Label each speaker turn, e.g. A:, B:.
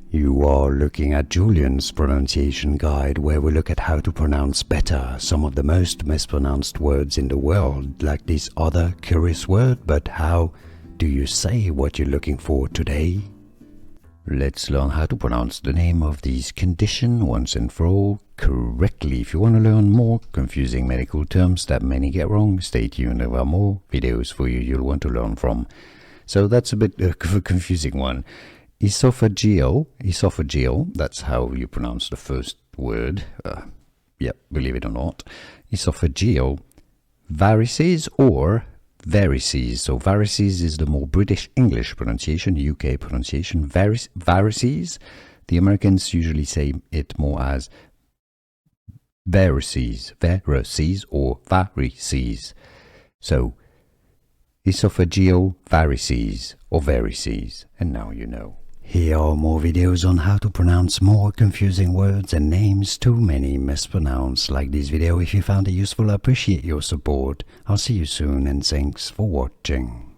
A: You are looking at Julian's pronunciation guide, where we look at how to pronounce better some of the most mispronounced words in the world, like this other curious word. But how do you say what you're looking for today? Let's learn how to pronounce the name of this condition once and for all correctly. If you want to learn more confusing medical terms that many get wrong, stay tuned. There are more videos for you you'll want to learn from. So that's a bit of a confusing one. Esophageal, that's how you pronounce the first word. Yep, believe it or not. Esophageal varices or varices. So varices is the more British English pronunciation, UK pronunciation. Varices. The Americans usually say it more as varices, or varices. So esophageal varices or varices, and now you know. Here are more videos on how to pronounce more confusing words and names too many mispronounced. Like this video if you found it useful. I appreciate your support. I'll see you soon and thanks for watching.